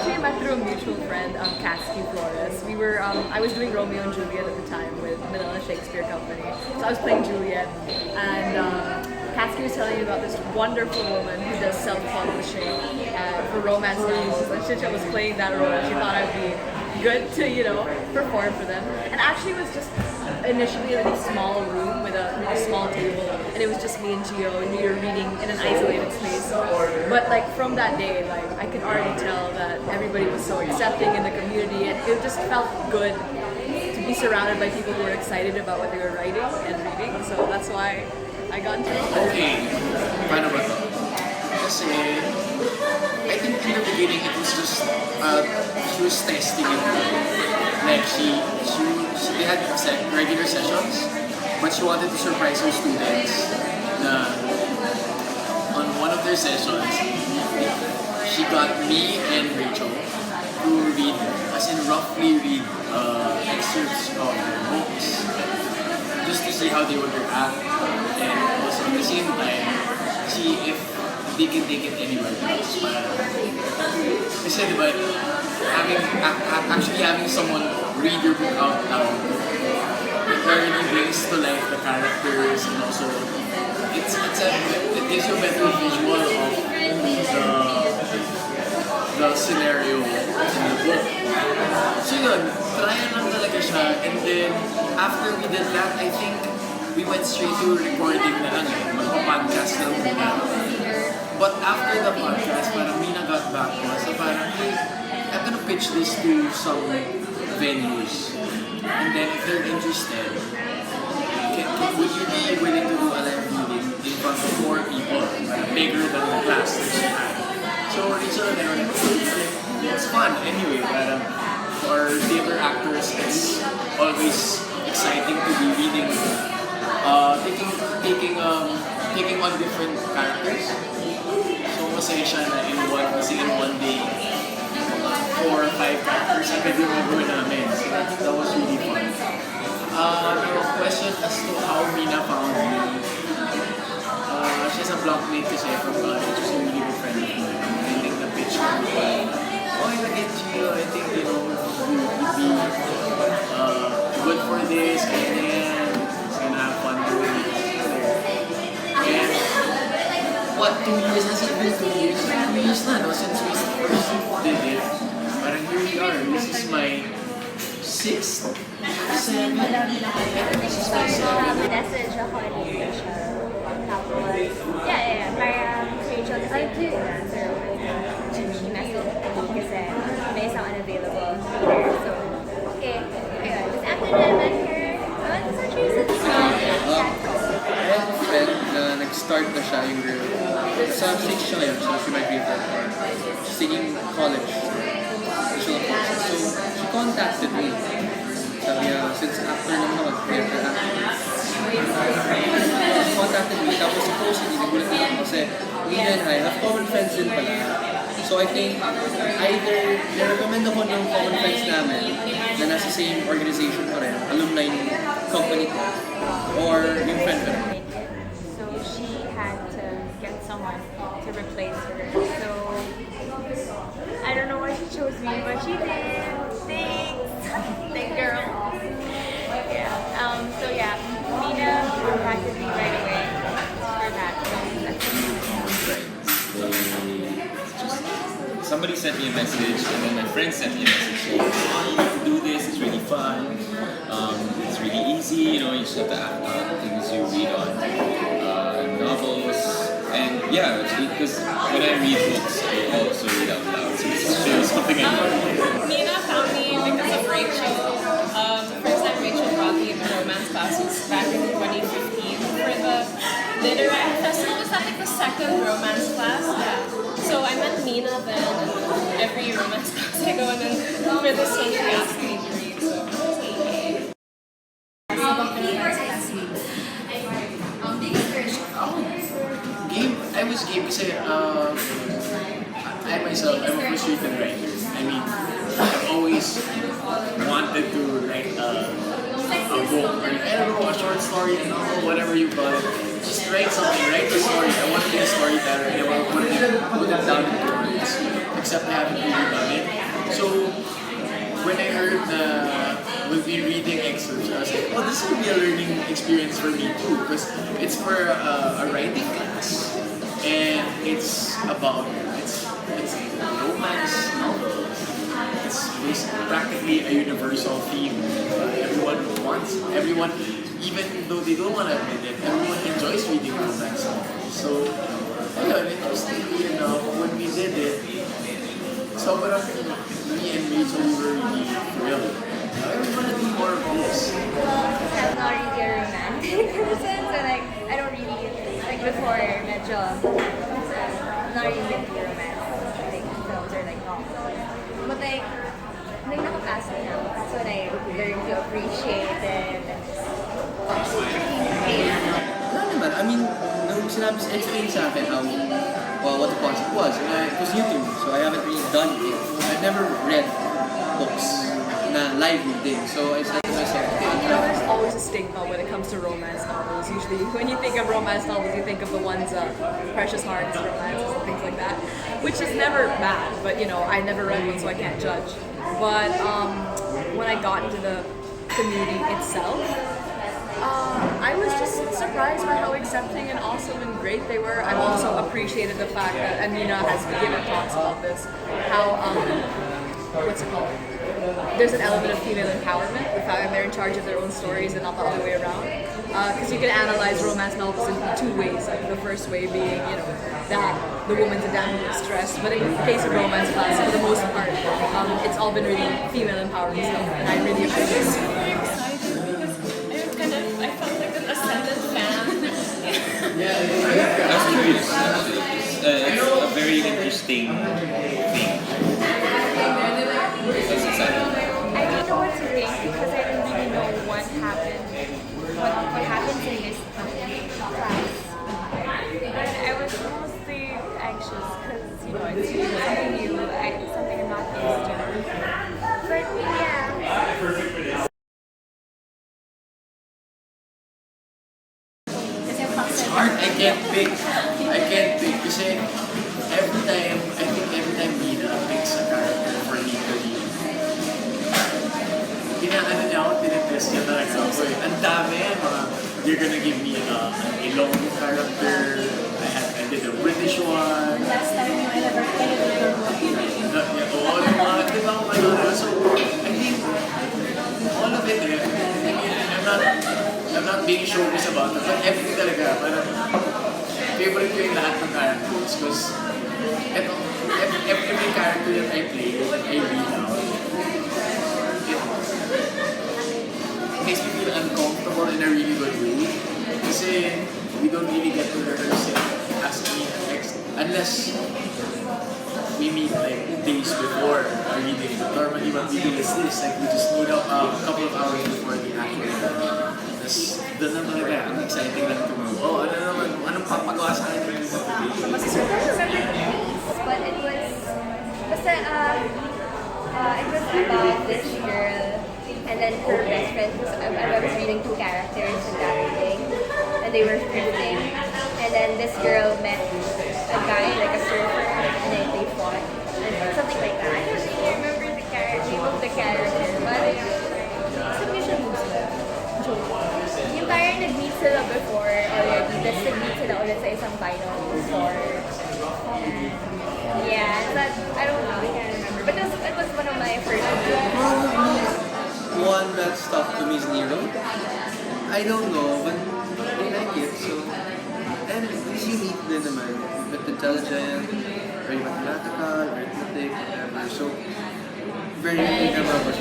actually met through a mutual friend, Cassie Flores. We were, I was doing Romeo and Juliet at the time with Manila Shakespeare Company. So I was playing Juliet, and Cassie was telling me about this wonderful woman who does self-publishing for RomanceClass. And since I was playing that role, she thought I'd be good to, perform for them. And actually it was just initially a really small room with a really small table, and it was just me and Gio, and we were reading in an isolated space. But like from that day, like I could already tell that everybody was so accepting in the community, and it just felt good to be surrounded by people who were excited about what they were writing and reading. So that's why I got into it. Okay, paano ba to? Kasi I think in the beginning it was just she was testing it. Like they had regular sessions, but she wanted to surprise her students. On one of their sessions, she got me and Rachel to read, as in roughly read excerpts of their books, just to see how they would react, and also at the same time see if they can take it anywhere else. Kasi diba, actually having someone read your book out loud, it really brings to life the characters, and also it gives you a better visual of the scenario in the book. So yun, tryan lang talaga siya, and then after we did that, I think we went straight to recording na lang magpa-podcast lang muna. But after the podcast, parang Mina got back to us, so parang, hey, I'm gonna pitch this to some venues, and then if they're interested, would you be willing to do a live reading in front of 4 people, bigger than the class that she had? So Rachel and I were like, it's fun anyway, but for theater actors, it's always exciting to be reading, taking on different characters. So masaya siya na in one day, 4 or 5 characters ang pwede mo gawin namin. So that was really fun. Your question as to how Mina found me. She's a blockmate kasi from college. She's a really good friend of mine. I think the pitch ko, oh, I get you. I think, you'd be good for this, ganyan. It's gonna have fun doing it. And what, 2 years? Has it been 2 years? 2 years na, no? Since we first did it. Parang here we are. This is my 6th, 7th. This is my 7th. Message ako dito siya. Tapos, yeah. Parang Rachel, ay, answer ako. She messaged me kasi may isang unavailable reader. So, okay. Ayun. Tapos after that, I met her. I went to such reasons. I have a friend na nag-start na siya yung girl. Sa 6 siya ngayon, so she might be a friend. She's taking college. So she contacted me. Sabi niya, since actor naman ako, theater actor. She contacted me, tapos supposedly, nagulat na ako kasi Mina and I have common friends din pala. So I think either nirecommend ako ng common friends namin na nasa same organization pa rin, alumni ng company ko, or yung friend ko rin. So she had to get someone to replace her. So I don't know why she chose me, but she did. Thanks, thank girl. Yeah. So yeah, Mina contacted me right away for that. Somebody sent me a message, and then my friend sent me a message saying, "Oh, you have to do this. It's really fun. It's really easy. You just have to act out things you read on novels." And yeah, because when I read books, I also read out loud. So it's something I love. Mina found me because of Rachel. The first time Rachel brought me to RomanceClass was back in 2015 for the literary festival. Was that like the second RomanceClass? Yeah. So I met Mina then, and every RomanceClass I go, and then for this one she asked me to read. So I was game kasi I myself, I'm a frustrated writer. I mean, I've always wanted to write a book, or I don't know, a short story, a novel, whatever you call it. Just write something, write a story. I want to be a storyteller. I want to put it down in words. except I haven't really done it. So when I heard we'll be reading excerpts, I was like, oh, this will be a learning experience for me too, because it's for a writing class, and it's about it's a romance novel. It's practically a universal theme. Everyone, even though they don't want to admit it, everyone enjoys reading romance novels. So, ayun, interestingly enough, when we did it, sobrang me and Rachel were really thrilled. I want to do more of this. Well, I'm not really a romantic person, so like I don't really like before medyo I'm not really into romance like films or like novels. But like nung nakapasa na, that's when I learned to appreciate it and Wala naman. I mean, nung explain sa akin how, what the concept was, and it was new to me, so I haven't really done it. I've never read books na live reading, so I said to myself, You know, there's always a stigma when it comes to romance novels. Usually, when you think of romance novels, you think of the ones, Precious Hearts, romances, and things like that, which is never bad. But you know, I never read one, so I can't judge. But when I got into the community itself, I was just surprised by how accepting and awesome and great they were. I've also appreciated the fact that Amina has given talks about this, how what's it called? There's an element of female empowerment, the fact that they're in charge of their own stories and not the other way around. Because you can analyze romance novels in two ways. Like the first way being, you know, that the woman's in damn stressed. But in the case of RomanceClass, for the most part, it's all been really female empowering stuff, and I really appreciate it. Very excited because I felt like an ascendant fan. I was curious, actually. It's a very interesting thing. That's exciting. I don't know what to think because I don't really know what happened. What happens in this class. But I was mostly anxious because you know it's something new, something I'm not used to. But yeah. It's hard. I can't pick. Kasi every time Mina picks a character for me to read, kinaano niya ako, tinitest niya talaga ako eh. Ang dami, you're gonna give me an Ilong character, I did a British one. Last time I never played Oo, yung mga, di ba ako manonood? So, I think, all of it eh, I mean, I'm not being showbiz about it, but everything talaga, parang, favorite ko yung lahat ng characters because every character that I play, I read out. It makes me feel uncomfortable in a really good way. Kasi we don't really get to rehearse it as unless we meet like days before a reading. Normally what we do is this, like we just meet up a couple of hours before the actual reading. Tapos doon lang talaga, ang exciting lang ito. Oh, ano naman, anong papagawa sa akin? But it was it was about this girl and then her best friend. I was reading two characters in that reading, and they were drifting. And then this girl met a guy, like a surfer, and then they fought, and something like that. I don't really remember the name of the character, but submission moves na. Yung parang nag-meet sila before already, tapos nag-meet sila ulit sa isang final store. Yeah, that, I don't know, I can't remember. But it was one of my first One that stuck to me is Nero. I don't know, but I like it, so... And it's unique din naman. But intelligent, very mathematical, arithmetic, whatever. So, very memorable.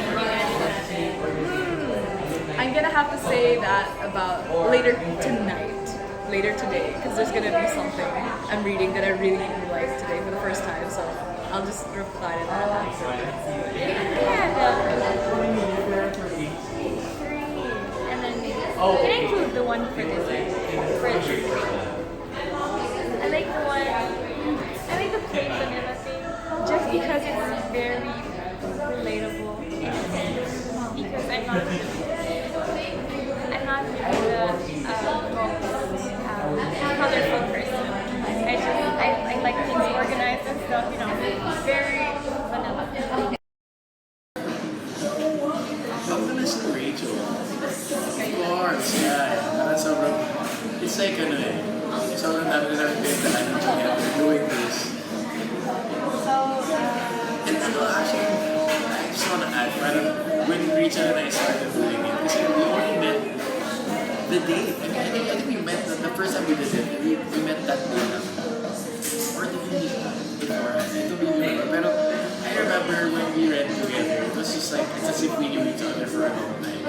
I'm gonna have to say that about later today, because there's gonna be something I'm reading that I really like today for the first time, so I'll just reply to that after. And then can I include the one for this one? I like the one, I like the plain vanilla thing, just because it's very relatable in a sense, because I'm not really the colorful person. I like things organized and stuff, you know, very like ano eh, sobrang dami na namin pinagdaanan together doing this. And ano, actually, I just wanna add, parang when Rachel and I started doing it, kasi we only met the day. I think we met the first time we did it. We met that day lang. Or did we meet beforehand? I don't really remember. Pero I remember when we read together, it was just like, it's as if we knew each other for a long time.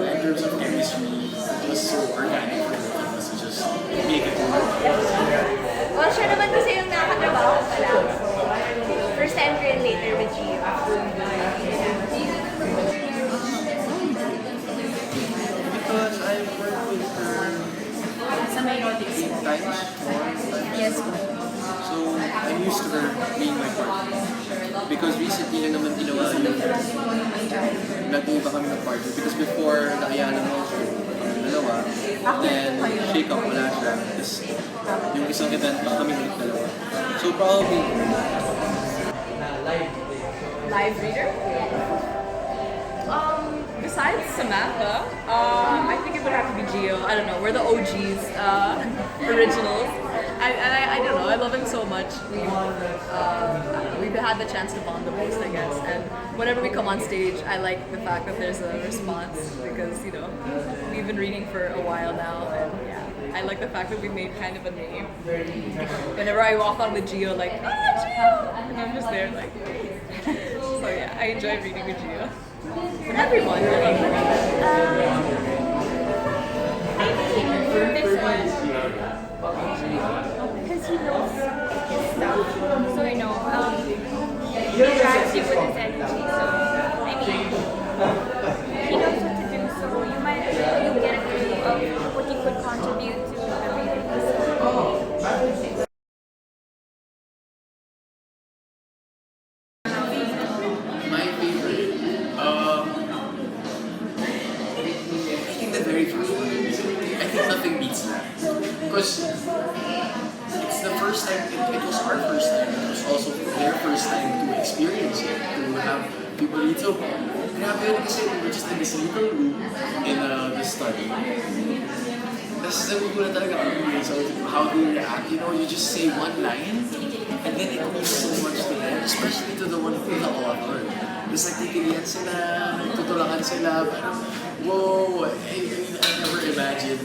In terms of chemistry, it was so organic for both of us to just make it work. Well, siya naman kasi yung nakatrabaho ko lang. First time ko yun later with Gio. Because I worked with her 8 times, 4 times. Yes. So, I'm used to her being my partner. Because recently lang naman ginawa yung nag-iba kami ng partner. Because before, naayala mo ako kami dalawa. Then, shake up wala siya. Tapos, yung isang event pa kami ulit dalawa. So, probably... Live reader? Besides Samantha, I think it would have to be Gio. I don't know. We're the OGs, originals. I don't know. I love him so much. We've had the chance to bond the most, I guess. And whenever we come on stage, I like the fact that there's a response because we've been reading for a while now, and yeah, I like the fact that we made kind of a name. Whenever I walk on with Gio, like Gio, and I'm just there like. So yeah, I enjoy reading with Gio. With everyone, really. I think this one, because he knows his stuff, so he drives you with his energy. So I mean, he knows what to do. So you get a clue of what you could contribute to the readings. My favorite, I think the very first one. I think nothing beats that. Because it's the first time, it was our first time, it was also their first time to experience it, to have people read. So, grabe yun kasi we were just in this little room in the study. Tapos nagugulat talaga kami. So, how do you react? You just say one line, and then it means so much to them, especially to the author. It's like titilihan sila, tutulakan sila, parang, whoa, I never imagined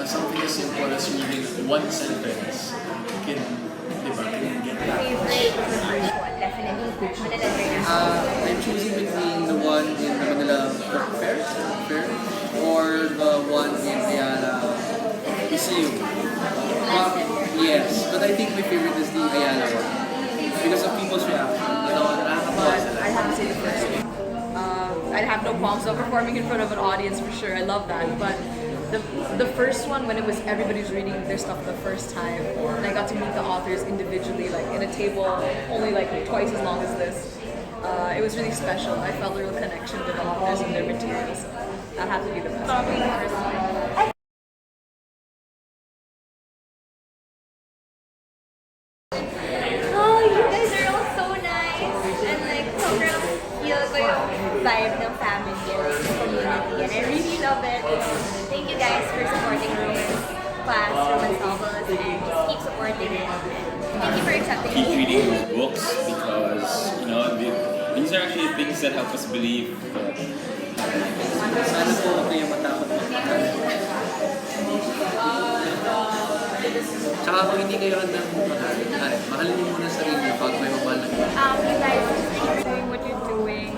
something as simple as reading one sentence can get that. Favorite is the first one, definitely. I'm choosing between the one in the Manila Book Fair, or the one in Ayala Museum. Yes, but I think my favorite is the Ayala one because of people's reaction. But I have to say the first one. I'd have no qualms of performing in front of an audience for sure. I love that. But the first one, when it was everybody's reading their stuff the first time, and I got to meet the authors individually, like in a table only like twice as long as this. It was really special. I felt a real connection with the authors and their materials. That had to be the best. Probably the first one. Oh, you guys are all so nice. And like, sobrang feel ko yung vibe ng family and community. And I really love it. Thank you guys for supporting RomanceClass, Romance Novels, and just keep supporting it. And thank you for accepting Keep me. reading those books because these are actually things that help us believe that Sana po huwag kayong matakot Tsaka kung hindi kayo handang mahalin niyo muna sarili niyo pag may mamahal na kayo. You guys, just keep doing what you're doing.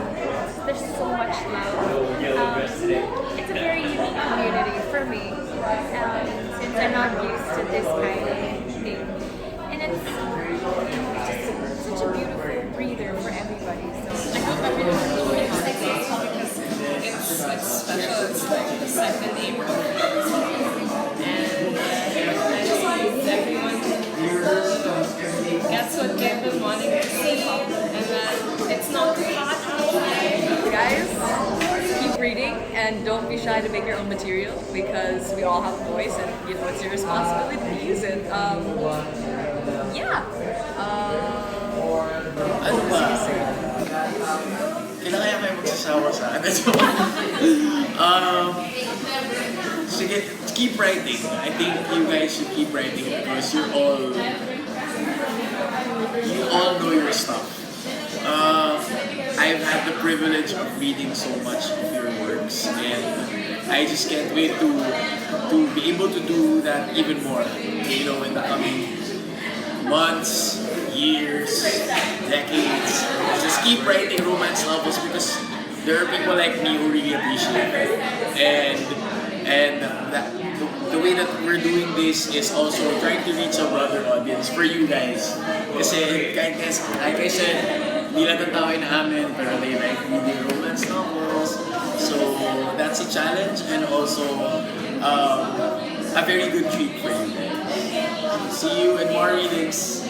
There's so much love. It's a very unique community for me, since I'm not used to this kind of thing. And it's just such a beautiful breather for everybody. So I hope everyone enjoys this because it's special. It's like the second April. And I just hope everyone gets what they've been wanting to see, and that it's not too hot outside. Guys, keep reading and don't be shy to make your own material because we all have a voice and it's your responsibility to use it. Yeah. Ano ba? Kailan kaya kayo magsasawa sa akin? Sige, keep writing. I think you guys should keep writing because you all know your stuff. I've had the privilege of reading so much of your works, and I just can't wait to be able to do that even more. You know, in the coming months, years, decades. Just keep writing romance novels because there are people like me who really appreciate it, and the way that we're doing this is also trying to reach a broader audience for you guys. Kasi kahit like I said, hindi lang ng tao inaamin, pero they like reading romance novels. So that's a challenge and also a very good treat for you guys. See you in more readings.